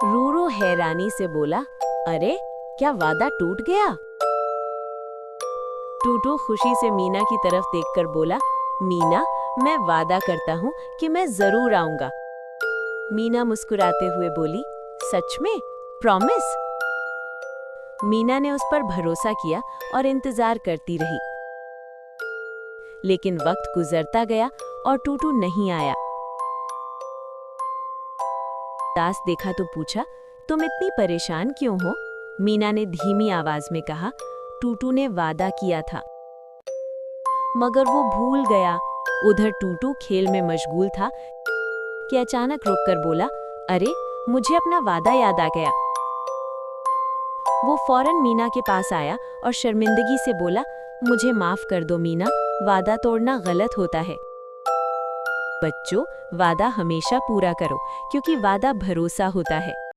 रूरू हैरानी से बोला, अरे क्या वादा टूट गया? टूटू खुशी से मीना की तरफ देखकर बोला, मीना, मैं वादा करता हूँ कि मैं जरूर आऊंगा। मीना मुस्कुराते हुए बोली, सच में? प्रॉमिस? मीना ने उस पर भरोसा किया और इंतजार करती रही। लेकिन वक्त गुजरता गया और टूटू नहीं आया। दास देखा तो पूछा, तुम इतनी परेशान क्यों हो? मीना ने धीमी आवाज में कहा, टूटू ने वादा किया था मगर वो भूल गया। उधर टूटू खेल में मशगूल था कि अचानक रुककर बोला, अरे मुझे अपना वादा याद आ गया। वो फौरन मीना के पास आया और शर्मिंदगी से बोला, मुझे माफ कर दो मीना, वादा तोड़ना गलत होता है। बच्चों, वादा हमेशा पूरा करो क्योंकि वादा भरोसा होता है।